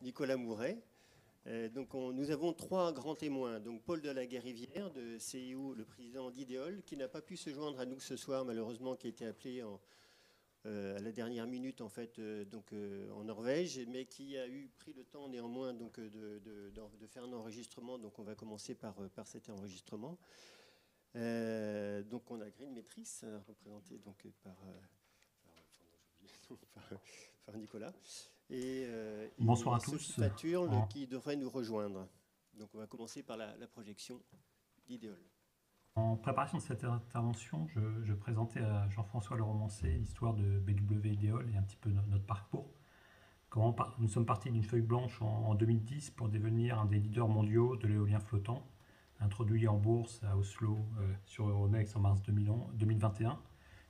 Nicolas Mouret. Nous avons trois grands témoins. Donc Paul de la Guérivière de CIO, le président d'Idéol, qui n'a pas pu se joindre à nous ce soir, malheureusement, qui a été appelé à la dernière minute en fait, en Norvège, mais qui a pris le temps néanmoins de faire un enregistrement. Donc on va commencer par cet enregistrement. Donc on a Green Matrix, représenté donc par Nicolas. Bonsoir à tous. Paturle qui devrait nous rejoindre. Donc on va commencer par la projection d'Idéol. En préparation de cette intervention, je présentais à Jean-François le romancier l'histoire de BW Idéol et un petit peu notre parcours. Nous sommes partis d'une feuille blanche en 2010 pour devenir un des leaders mondiaux de l'éolien flottant, introduit en bourse à Oslo sur Euronext en mars 2021,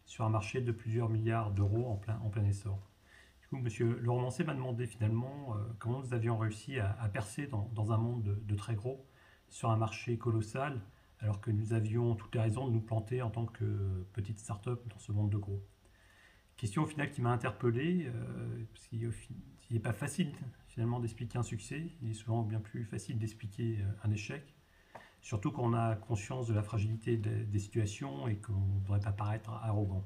sur un marché de plusieurs milliards d'euros en plein essor. Du coup, monsieur le romancier m'a demandé finalement comment nous avions réussi à percer dans un monde de très gros, sur un marché colossal, alors que nous avions toutes les raisons de nous planter en tant que petite start-up dans ce monde de gros. Question au final qui m'a interpellé, parce qu'il n'est pas facile finalement d'expliquer un succès, il est souvent bien plus facile d'expliquer un échec, surtout quand on a conscience de la fragilité des situations et qu'on ne devrait pas paraître arrogant.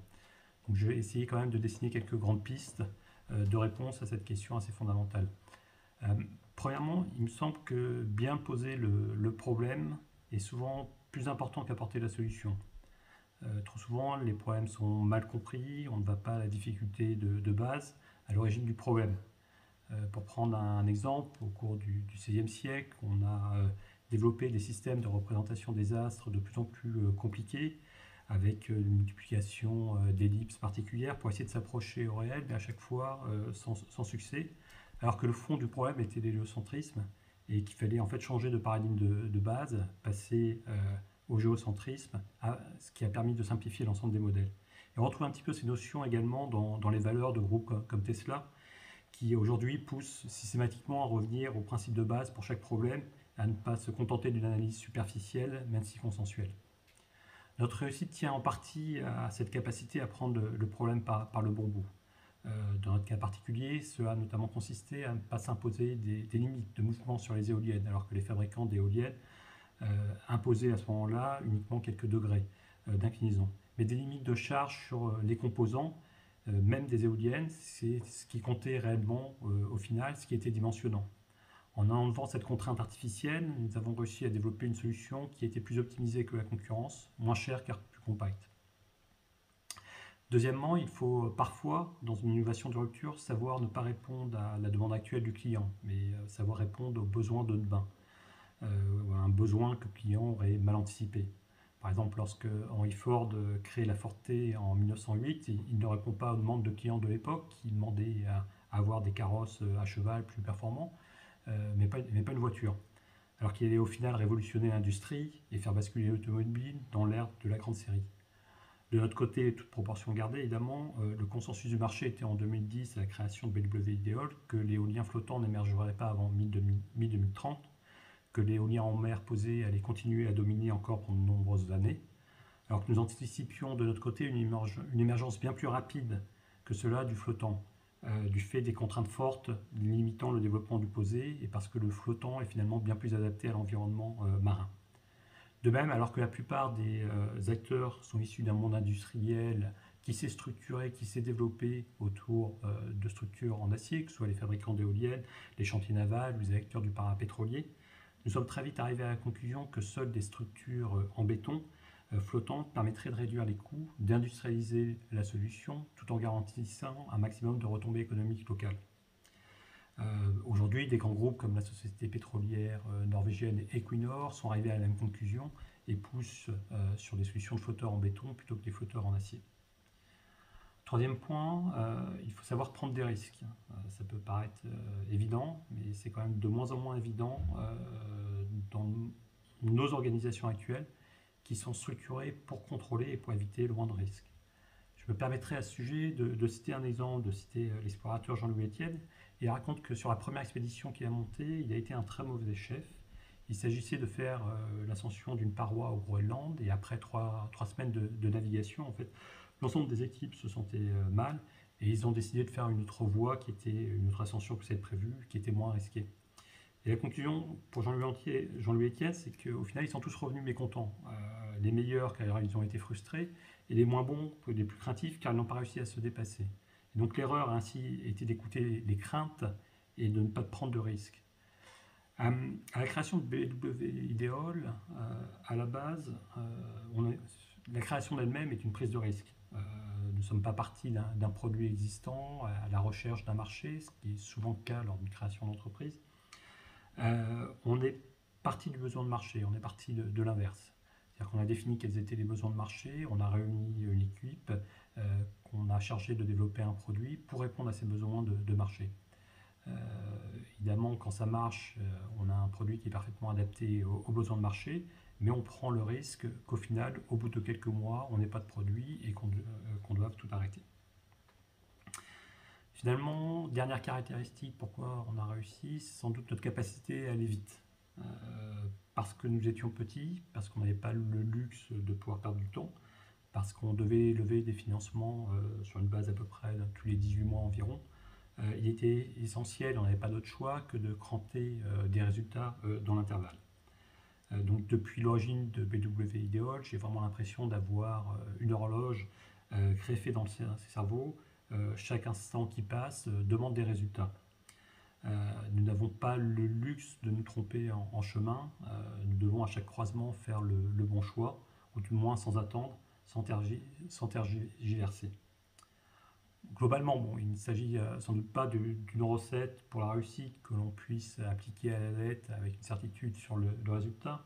Donc je vais essayer quand même de dessiner quelques grandes pistes de réponse à cette question assez fondamentale. Premièrement, il me semble que bien poser le problème est souvent plus important qu'apporter la solution. Trop souvent, les problèmes sont mal compris, on ne va pas à la difficulté de base, à l'origine du problème. Pour prendre un exemple, au cours du XVIe siècle, on a développé des systèmes de représentation des astres de plus en plus compliqués, avec une multiplication d'ellipses particulières pour essayer de s'approcher au réel, mais à chaque fois sans succès, alors que le fond du problème était l'héliocentrisme, et qu'il fallait en fait changer de paradigme de base, passer au géocentrisme, ce qui a permis de simplifier l'ensemble des modèles. Et on retrouve un petit peu ces notions également dans les valeurs de groupes comme Tesla, qui aujourd'hui poussent systématiquement à revenir au principe de base pour chaque problème, à ne pas se contenter d'une analyse superficielle, même si consensuelle. Notre réussite tient en partie à cette capacité à prendre le problème par le bon bout. Dans notre cas particulier, cela a notamment consisté à ne pas s'imposer des limites de mouvement sur les éoliennes, alors que les fabricants d'éoliennes imposaient à ce moment-là uniquement quelques degrés d'inclinaison. Mais des limites de charge sur les composants, même des éoliennes, c'est ce qui comptait réellement au final, ce qui était dimensionnant. En enlevant cette contrainte artificielle, nous avons réussi à développer une solution qui était plus optimisée que la concurrence, moins chère car plus compacte. Deuxièmement, il faut parfois, dans une innovation de rupture, savoir ne pas répondre à la demande actuelle du client, mais savoir répondre aux besoins de demain, un besoin que le client aurait mal anticipé. Par exemple, lorsque Henry Ford crée la Forte en 1908, il ne répond pas aux demandes de clients de l'époque qui demandaient à avoir des carrosses à cheval plus performants, mais pas une voiture. Alors qu'il allait au final révolutionner l'industrie et faire basculer l'automobile dans l'ère de la grande série. De notre côté, toute proportion gardée, évidemment, le consensus du marché était en 2010 à la création de BW Idéol que l'éolien flottant n'émergerait pas avant mi-2030, que l'éolien en mer posé allait continuer à dominer encore pendant de nombreuses années, alors que nous anticipions de notre côté une émergence bien plus rapide que cela du flottant, du fait des contraintes fortes limitant le développement du posé et parce que le flottant est finalement bien plus adapté à l'environnement marin. De même, alors que la plupart des acteurs sont issus d'un monde industriel qui s'est structuré, qui s'est développé autour de structures en acier, que ce soit les fabricants d'éoliennes, les chantiers navals ou les acteurs du parapétrolier, nous sommes très vite arrivés à la conclusion que seules des structures en béton flottantes permettraient de réduire les coûts, d'industrialiser la solution, tout en garantissant un maximum de retombées économiques locales. Aujourd'hui, des grands groupes comme la société pétrolière norvégienne Equinor sont arrivés à la même conclusion et poussent sur des solutions de flotteurs en béton plutôt que des flotteurs en acier. Troisième point, il faut savoir prendre des risques. Ça peut paraître évident, mais c'est quand même de moins en moins évident dans nos organisations actuelles qui sont structurées pour contrôler et pour éviter le moindre risque. Je me permettrai à ce sujet de citer un exemple, de citer l'explorateur Jean-Louis Etienne. Il raconte que sur la première expédition qu'il a montée, il a été un très mauvais chef. Il s'agissait de faire l'ascension d'une paroi au Groenland, et après trois semaines de navigation, en fait, l'ensemble des équipes se sentaient mal, Et ils ont décidé de faire une autre voie, qui était une autre ascension que celle prévue, qui était moins risquée. Et la conclusion pour Jean-Louis Etienne, c'est qu'au final, ils sont tous revenus mécontents. Les meilleurs, car ils ont été frustrés, et les moins bons, les plus craintifs, car ils n'ont pas réussi à se dépasser. Et donc l'erreur a ainsi été d'écouter les craintes et de ne pas prendre de risques. À la création de BW Ideol, à la base, la création d'elle-même est une prise de risque. Nous ne sommes pas partis d'un produit existant à la recherche d'un marché, ce qui est souvent le cas lors d'une création d'entreprise. On est parti du besoin de marché, on est parti de l'inverse. C'est-à-dire qu'on a défini quels étaient les besoins de marché, on a réuni une équipe qu'on a chargée de développer un produit pour répondre à ces besoins de marché. Évidemment, quand ça marche, on a un produit qui est parfaitement adapté aux besoins de marché, mais on prend le risque qu'au final, au bout de quelques mois, on n'ait pas de produit et qu'on doive tout arrêter. Finalement, dernière caractéristique, pourquoi on a réussi, c'est sans doute notre capacité à aller vite. Parce que nous étions petits, parce qu'on n'avait pas le luxe de pouvoir perdre du temps, parce qu'on devait lever des financements sur une base à peu près tous les 18 mois environ. Il était essentiel, on n'avait pas d'autre choix que de cranter des résultats dans l'intervalle. Donc depuis l'origine de BW Ideol, j'ai vraiment l'impression d'avoir une horloge greffée dans le cerveau. Chaque instant qui passe demande des résultats. Nous n'avons pas le luxe de nous tromper en chemin. Nous devons à chaque croisement faire le bon choix, ou du moins sans attendre, sans tergiverser. Globalement, il ne s'agit sans doute pas d'une recette pour la réussite que l'on puisse appliquer à la lettre avec une certitude sur le résultat,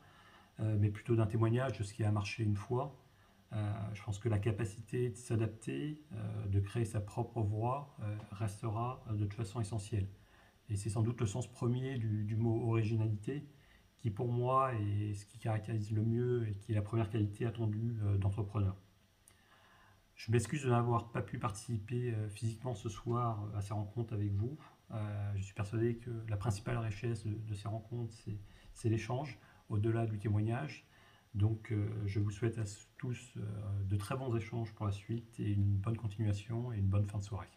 mais plutôt d'un témoignage de ce qui a marché une fois. Je pense que la capacité de s'adapter, de créer sa propre voie, restera de toute façon essentielle. Et c'est sans doute le sens premier du mot originalité, qui pour moi est ce qui caractérise le mieux et qui est la première qualité attendue d'entrepreneur. Je m'excuse de n'avoir pas pu participer physiquement ce soir à ces rencontres avec vous. Je suis persuadé que la principale richesse de ces rencontres, c'est l'échange, au-delà du témoignage. Donc je vous souhaite à tous de très bons échanges pour la suite et une bonne continuation et une bonne fin de soirée.